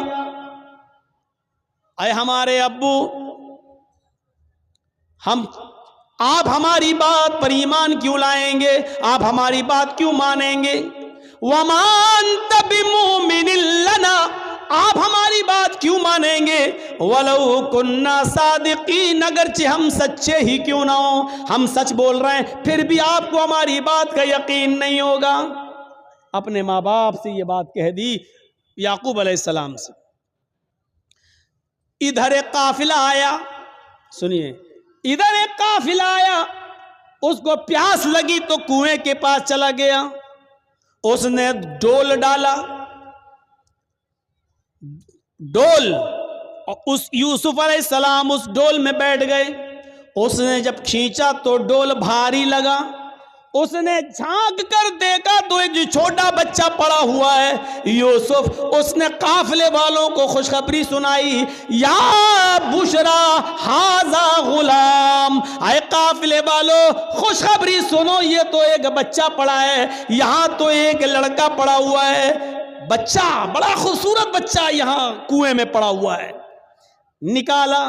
اے ہمارے ابو، آپ ہماری بات پر ایمان کیوں لائیں گے، آپ ہماری بات کیوں مانیں گے؟ وَمَا أَنْتَ بِمُؤْمِنٍ لَنَا، آپ ہماری بات کیوں مانیں گے؟ وَلَوْ كُنَّا صَادِقِينَ، اگرچہ ہم سچے ہی کیوں نہ ہوں، ہم سچ بول رہے ہیں پھر بھی آپ کو ہماری بات کا یقین نہیں ہوگا۔ اپنے ماں باپ سے یہ بات کہہ دی یعقوب علیہ السلام سے۔ ادھر ایک قافلہ آیا، سنیے، ادھر ایک قافلہ آیا، اس کو پیاس لگی تو کنویں کے پاس چلا گیا، اس نے ڈول ڈالا، ڈول، اور اس یوسف علیہ السلام اس ڈول میں بیٹھ گئے، اس نے جب کھینچا تو ڈول بھاری لگا، اس نے جھانک کر دیکھا تو ایک چھوٹا بچہ پڑا ہوا ہے یوسف، اس نے قافلے والوں کو خوشخبری سنائی، یا بشرا ھذا غلام، اے قافلے والوں خوشخبری سنو، یہ تو ایک بچہ پڑا ہے، یہاں تو ایک لڑکا پڑا ہوا ہے، بچہ، بڑا خوبصورت بچہ یہاں کنویں میں پڑا ہوا ہے۔ نکالا،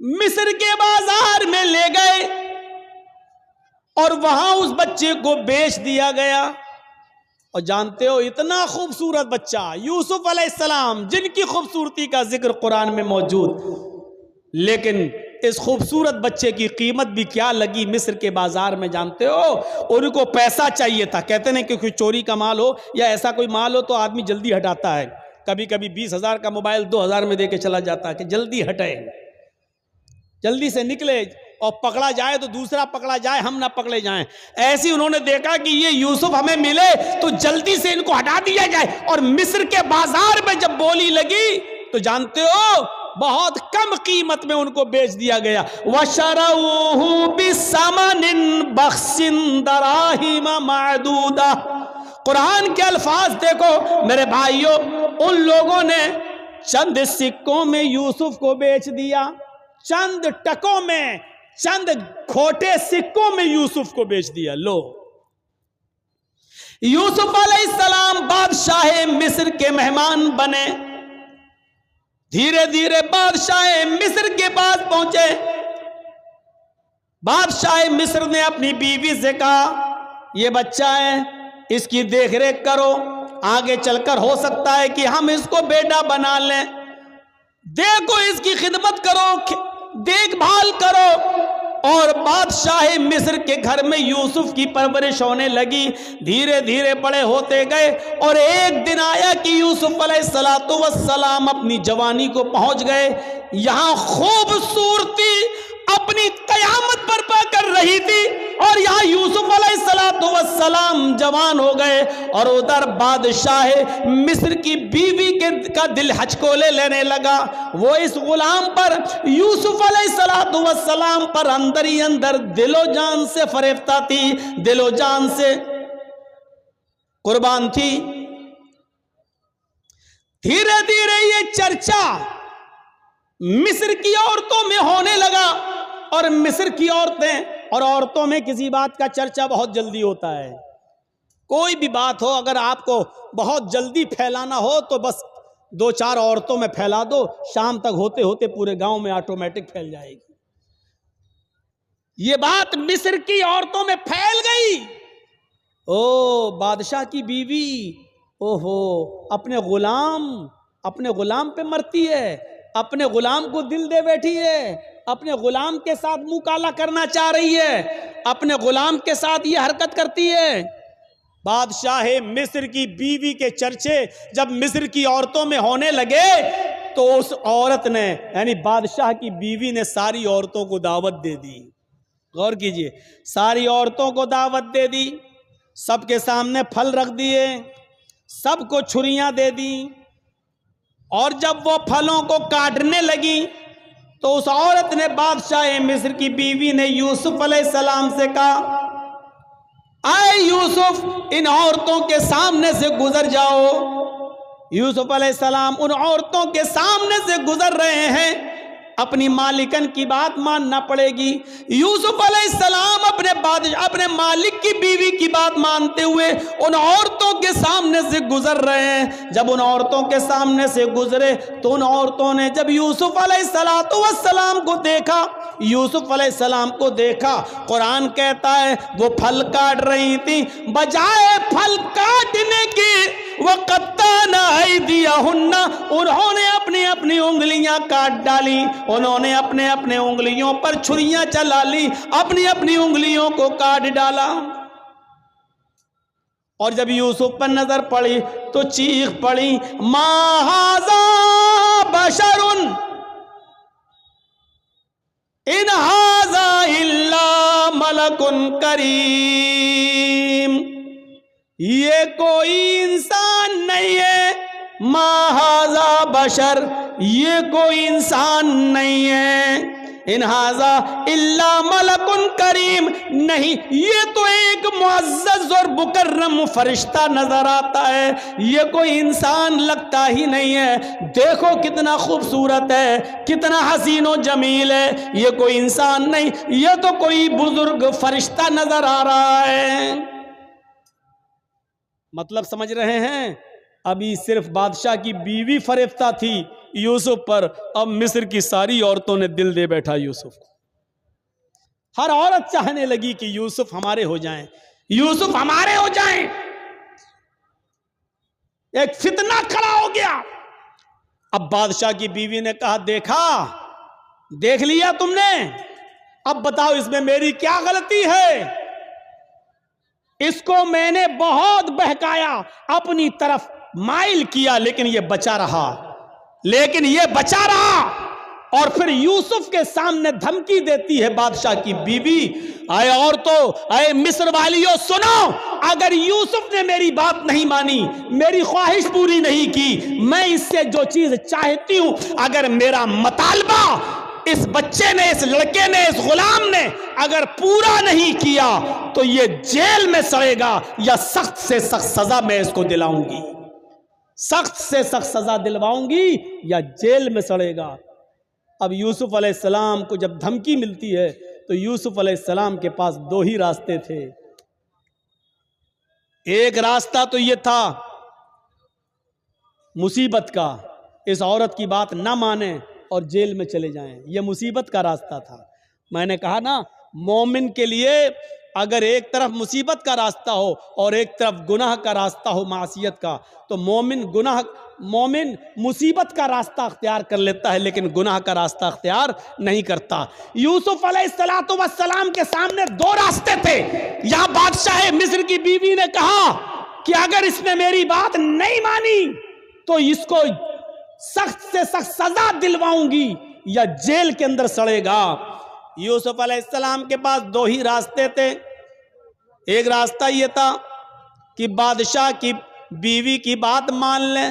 مصر کے بازار میں لے گئے اور وہاں اس بچے کو بیچ دیا گیا. اور جانتے ہو اتنا خوبصورت بچہ یوسف علیہ السلام، جن کی خوبصورتی کا ذکر قرآن میں موجود، لیکن اس خوبصورت بچے کی قیمت بھی کیا لگی مصر کے بازار میں جانتے ہو؟ ان کو پیسہ چاہیے تھا. کہتے نہیں کہ کوئی چوری کا مال ہو یا ایسا کوئی مال ہو تو آدمی جلدی ہٹاتا ہے. کبھی کبھی 20,000 کا موبائل 2,000 میں دے کے چلا جاتا ہے کہ جلدی ہٹے، جلدی سے نکلے اور پکڑا جائے تو دوسرا پکڑا جائے، ہم نہ پکڑے جائیں. ایسی انہوں نے دیکھا کہ یہ یوسف ہمیں ملے تو جلدی سے ان کو ہٹا دیا جائے. اور مصر کے بازار میں جب بولی لگی تو جانتے ہو بہت کم قیمت میں ان کو بیچ دیا گیا. وَشَرَوْهُ بِثَمَنٍ بَخْسٍ دَرَاهِمَ مَعْدُودَةٍ. قرآن کے الفاظ دیکھو میرے بھائیوں، ان لوگوں نے چند سکوں میں یوسف کو بیچ دیا، چند ٹکوں میں، چند کھوٹے سکوں میں یوسف کو بیچ دیا. لو، یوسف علیہ السلام بادشاہ مصر کے مہمان بنے. دھیرے دھیرے بادشاہ مصر کے پاس پہنچے. بادشاہ مصر نے اپنی بیوی سے کہا یہ بچہ ہے، اس کی دیکھ ریکھ کرو، آگے چل کر ہو سکتا ہے کہ ہم اس کو بیٹا بنا لیں. دیکھو اس کی خدمت کرو، دیکھ بھال کرو. اور بادشاہ مصر کے گھر میں یوسف کی پرورش ہونے لگی. دھیرے دھیرے بڑے ہوتے گئے اور ایک دن آیا کہ یوسف علیہ السلام اپنی جوانی کو پہنچ گئے. یہاں خوبصورتی اپنی قیامت برپا کر رہی تھی اور یہاں یوسف علیہ السلام جوان ہو گئے. اور ادھر بادشاہ مصر کی بیوی کا دل ہچکولے لینے لگا. وہ اس غلام پر، یوسف علیہ السلام پر اندر ہی اندر دل و جان سے فریفتہ تھی، دل و جان سے قربان تھی. دھیرے دھیرے یہ چرچا مصر کی عورتوں میں ہونے لگا. اور مصر کی عورتیں اور عورتوں میں کسی بات کا چرچا بہت جلدی ہوتا ہے. کوئی بھی بات ہو اگر آپ کو بہت جلدی پھیلانا ہو تو بس 2-4 عورتوں میں پھیلا دو، شام تک ہوتے ہوتے پورے گاؤں میں آٹومیٹک پھیل جائے گی. یہ بات مصر کی عورتوں میں پھیل گئی. او بادشاہ کی بیوی، اوہو اپنے غلام پہ مرتی ہے، اپنے غلام کو دل دے بیٹھی ہے، اپنے غلام کے ساتھ منہ کالا کرنا چاہ رہی ہے، اپنے غلام کے ساتھ یہ حرکت کرتی ہے. بادشاہ مصر کی بیوی کے چرچے جب مصر کی عورتوں میں ہونے لگے تو اس عورت نے، یعنی بادشاہ کی بیوی نے ساری عورتوں کو دعوت دے دی. غور کیجئے، ساری عورتوں کو دعوت دے دی، سب کے سامنے پھل رکھ دیے، سب کو چھریاں دے دی. اور جب وہ پھلوں کو کاٹنے لگی تو اس عورت نے، بادشاہ مصر کی بیوی نے یوسف علیہ السلام سے کہا اے یوسف ان عورتوں کے سامنے سے گزر جاؤ. یوسف علیہ السلام ان عورتوں کے سامنے سے گزر رہے ہیں، اپنی مالکن کی بات ماننا پڑے گی. یوسف علیہ السلام اپنے مالک کی بیوی کی بات مانتے ہوئے ان عورتوں کے سامنے سے گزر رہے ہیں. جب ان عورتوں کے سامنے سے گزرے تو ان عورتوں نے جب یوسف علیہ السلام کو دیکھا، یوسف علیہ السلام کو دیکھا، قرآن کہتا ہے وہ پھل کاٹ رہی تھی، بجائے پھل کاٹنے کی وَقَطَّعْنَ أَيْدِيَهُنَّ، انہوں نے اپنی انگلیاں کاٹ ڈالی، انہوں نے اپنے انگلیوں پر چھریاں چلا لی، اپنی انگلیوں کو کاٹ ڈالا. اور جب یوسف پر نظر پڑی تو چیخ پڑی مَا هَذَا بَشَرٌ إِنْ هَذَا إِلَّا مَلَكٌ كَرِيمٌ. یہ کوئی انسان نہیں ہے، ما ھذا بشر، یہ کوئی انسان نہیں ہے، ان ھذا الا ملک کریم، نہیں یہ تو ایک معزز اور مکرم فرشتہ نظر آتا ہے، یہ کوئی انسان لگتا ہی نہیں ہے. دیکھو کتنا خوبصورت ہے، کتنا حسین و جمیل ہے، یہ کوئی انسان نہیں، یہ تو کوئی بزرگ فرشتہ نظر آ رہا ہے. مطلب سمجھ رہے ہیں؟ ابھی صرف بادشاہ کی بیوی فریفتہ تھی یوسف پر، اب مصر کی ساری عورتوں نے دل دے بیٹھا یوسف کو۔ ہر عورت چاہنے لگی کہ یوسف ہمارے ہو جائیں، یوسف ہمارے ہو جائیں۔ ایک فتنہ کھڑا ہو گیا۔ اب بادشاہ کی بیوی نے کہا دیکھا، دیکھ لیا تم نے، اب بتاؤ اس میں میری کیا غلطی ہے؟ اس کو میں نے بہت بہکایا، اپنی طرف مائل کیا، لیکن یہ بچا رہا، اور پھر یوسف کے سامنے دھمکی دیتی ہے بادشاہ کی بیوی، اے عورتوں، اے مصر والیوں سنو، اگر یوسف نے میری بات نہیں مانی، میری خواہش پوری نہیں کی، میں اس سے جو چیز چاہتی ہوں، اگر میرا مطالبہ اس بچے نے، اس لڑکے نے، اس غلام نے اگر پورا نہیں کیا تو یہ جیل میں سڑے گا، یا سخت سے سخت سزا میں اس کو دلاؤں گی، سخت سے سخت سزا دلواؤں گی یا جیل میں سڑے گا۔ اب یوسف علیہ السلام کو جب دھمکی ملتی ہے تو یوسف علیہ السلام کے پاس دو ہی راستے تھے۔ ایک راستہ تو یہ تھا مصیبت کا، اس عورت کی بات نہ مانیں اور جیل میں چلے جائیں، یہ مصیبت کا راستہ تھا۔ میں نے کہا نا، مومن کے لیے اگر ایک طرف مصیبت کا راستہ ہو اور ایک طرف گناہ کا راستہ ہو، معصیت کا، تو مومن مصیبت کا راستہ اختیار کر لیتا ہے لیکن گناہ کا راستہ اختیار نہیں کرتا۔ یوسف علیہ السلام کے سامنے دو راستے تھے۔ یہاں بادشاہ مصر کی بیوی نے کہا کہ اگر اس نے میری بات نہیں مانی تو اس کو سخت سے سخت سزا دلواؤں گی یا جیل کے اندر سڑے گا۔ یوسف علیہ السلام کے پاس دو ہی راستے تھے۔ ایک راستہ یہ تھا کہ بادشاہ کی بیوی کی بات مان لیں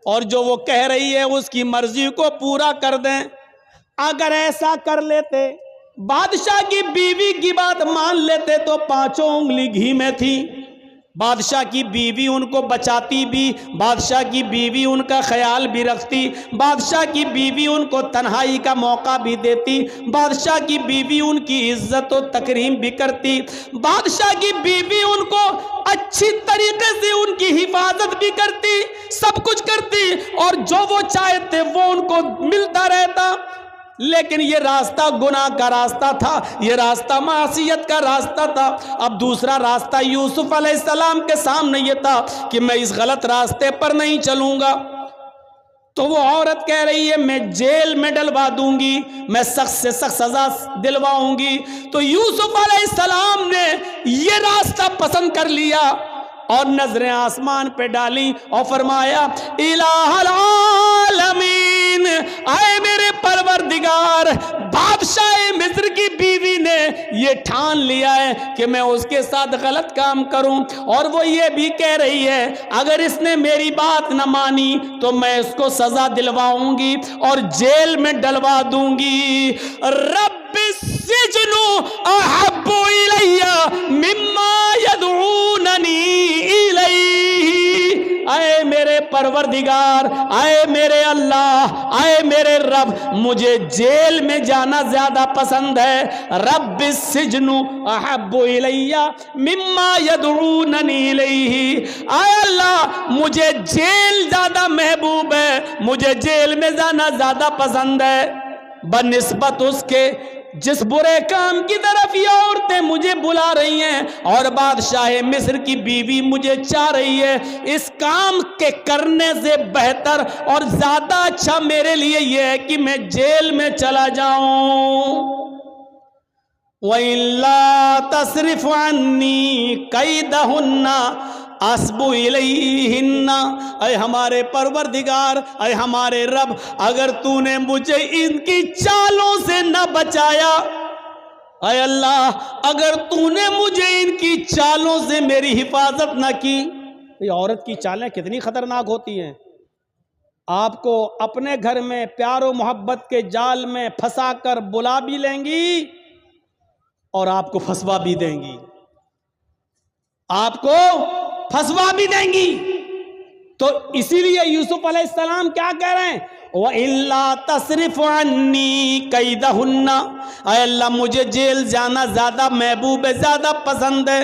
اور جو وہ کہہ رہی ہے اس کی مرضی کو پورا کر دیں۔ اگر ایسا کر لیتے، بادشاہ کی بیوی کی بات مان لیتے تو پانچوں انگلی گھی میں تھی۔ بادشاہ کی بیوی ان کو بچاتی بھی، بادشاہ کی بیوی ان کا خیال بھی رکھتی، بادشاہ کی بیوی ان کو تنہائی کا موقع بھی دیتی، بادشاہ کی بیوی ان کی عزت و تکریم بھی کرتی، بادشاہ کی بیوی ان کو اچھی طریقے سے ان کی حفاظت بھی کرتی، سب کچھ کرتی، اور جو وہ چاہتے وہ ان کو ملتا رہتا۔ لیکن یہ راستہ گناہ کا راستہ تھا، یہ راستہ معصیت کا راستہ تھا۔ اب دوسرا راستہ یوسف علیہ السلام کے سامنے یہ تھا کہ میں اس غلط راستے پر نہیں چلوں گا۔ تو وہ عورت کہہ رہی ہے میں جیل میں ڈلوا دوں گی، میں سخت سے سخت سزا دلواؤں گی۔ تو یوسف علیہ السلام نے یہ راستہ پسند کر لیا اور نظریں آسمان پہ ڈالی اور فرمایا الہ العالمین، اے میرے پروردگار، بادشاہ مصر کی بیوی نے یہ ٹھان لیا ہے کہ میں اس کے ساتھ غلط کام کروں، اور وہ یہ بھی کہہ رہی ہے اگر اس نے میری بات نہ مانی تو میں اس کو سزا دلواؤں گی اور جیل میں ڈلوا دوں گی۔ رب السجن احب الی مما یدعوننی الیہ، اے میرے پروردگار، اے میرے اللہ، اے میرے رب، مجھے جیل میں جانا زیادہ پسند ہے۔ رب السجن احب الی مما یدعوننی الیہ، اے اللہ مجھے جیل زیادہ محبوب ہے، مجھے جیل میں جانا زیادہ پسند ہے بنسبت اس کے جس برے کام کی طرف یہ عورتیں مجھے بلا رہی ہیں اور بادشاہ مصر کی بیوی مجھے چاہ رہی ہے۔ اس کام کے کرنے سے بہتر اور زیادہ اچھا میرے لیے یہ ہے کہ میں جیل میں چلا جاؤں۔ وَإِلَّا تَصْرِفْ عَنِّي كَيْدَهُنَّ اَصْبُ إِلَيْهِنَّ، اے ہمارے پروردگار، اے ہمارے رب، اگر تو نے مجھے ان کی چالوں سے نہ بچایا، اے اللہ اگر تو نے مجھے ان کی چالوں سے میری حفاظت نہ کی۔ یہ عورت کی چالیں کتنی خطرناک ہوتی ہیں، آپ کو اپنے گھر میں پیار و محبت کے جال میں پھنسا کر بلا بھی لیں گی اور آپ کو پھنسوا بھی دیں گی، آپ کو پھنسوا بھی دیں گی۔ تو اسی لیے یوسف علیہ السلام کیا کہہ رہے ہیں، وَإِلَّا تَصْرِفْ عَنِّي كَيْدَهُنَّ، اے اللہ مجھے جیل جانا زیادہ محبوب ہے، زیادہ پسند ہے۔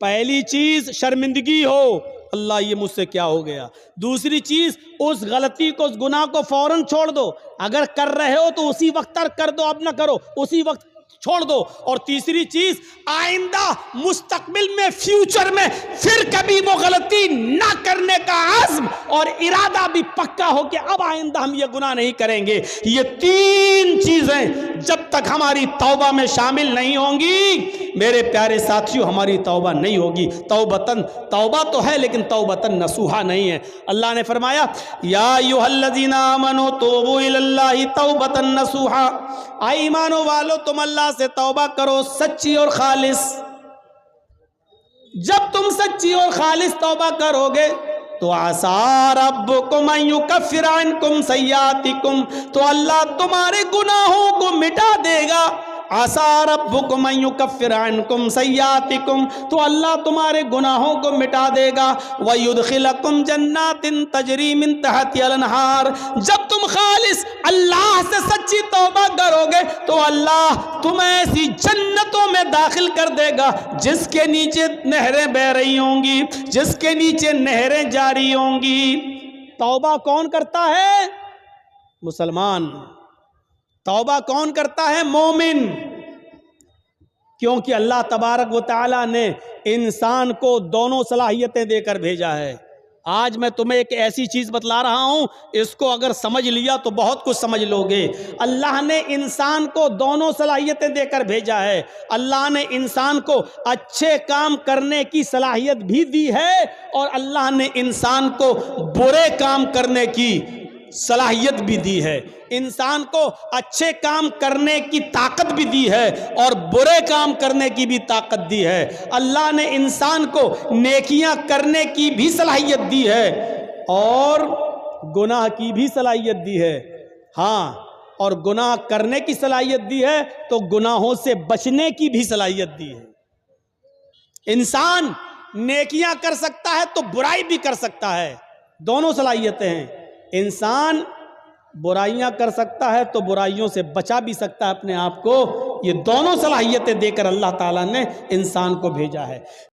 پہلی چیز شرمندگی ہو، اللہ یہ مجھ سے کیا ہو گیا۔ دوسری چیز اس غلطی کو، اس گناہ کو فوراً چھوڑ دو، اگر کر رہے ہو تو اسی وقت ترک کر دو، اب نہ کرو، اسی وقت چھوڑ دو۔ اور تیسری چیز آئندہ مستقبل میں، فیوچر میں پھر کبھی وہ غلطی نہ کرنے کا عزم اور ارادہ بھی پکا ہو کہ اب آئندہ ہم یہ گناہ نہیں کریں گے۔ یہ تین چیزیں جب تک ہماری توبہ میں شامل نہیں ہوں گی میرے پیارے ساتھیوں، ہماری توبہ نہیں ہوگی۔ توبتاً، توبہ تو ہے لیکن توبتاً نصوحہ نہیں ہے۔ اللہ نے فرمایا یا ایھا الذین آمنوا توبوا الی اللہ توبۃ نصوحا، اے ایمانو والو تم اللہ سے توبہ کرو سچی اور خالص۔ جب تم سچی اور خالص توبہ کرو گے تو عسیٰ ربکم ان یکفر عنکم سیئاتکم، تو اللہ تمہارے گناہوں کو مٹا دے گا۔ عسیٰ ربکم ان یکفر عنکم سیئاتکم، تو اللہ تمہارے گناہوں کو مٹا دے گا۔ ویدخلکم جنات تجری من تحتہا الانہار، جب تم خالص اللہ سے سچی توبہ کرو گے تو اللہ تمہیں ایسی جنتوں میں داخل کر دے گا جس کے نیچے نہریں بہہ رہی ہوں گی، جس کے نیچے نہریں جاری ہوں گی۔ توبہ کون کرتا ہے؟ مسلمان۔ توبہ کون کرتا ہے؟ مومن۔ کیونکہ اللہ تبارک و تعالیٰ نے انسان کو دونوں صلاحیتیں دے کر بھیجا ہے۔ آج میں تمہیں ایک ایسی چیز بتلا رہا ہوں، اس کو اگر سمجھ لیا تو بہت کچھ سمجھ لو گے۔ اللہ نے انسان کو دونوں صلاحیتیں دے کر بھیجا ہے۔ اللہ نے انسان کو اچھے کام کرنے کی صلاحیت بھی دی ہے اور اللہ نے انسان کو برے کام کرنے کی صلاحیت بھی دی ہے۔ انسان کو اچھے کام کرنے کی طاقت بھی دی ہے اور برے کام کرنے کی بھی طاقت دی ہے۔ اللہ نے انسان کو نیکیاں کرنے کی بھی صلاحیت دی ہے اور گناہ کی بھی صلاحیت دی ہے۔ ہاں، اور گناہ کرنے کی صلاحیت دی ہے تو گناہوں سے بچنے کی بھی صلاحیت دی ہے۔ انسان نیکیاں کر سکتا ہے تو برائی بھی کر سکتا ہے، دونوں صلاحیتیں ہیں۔ انسان برائیاں کر سکتا ہے تو برائیوں سے بچا بھی سکتا ہے اپنے آپ کو۔ یہ دونوں صلاحیتیں دے کر اللہ تعالیٰ نے انسان کو بھیجا ہے۔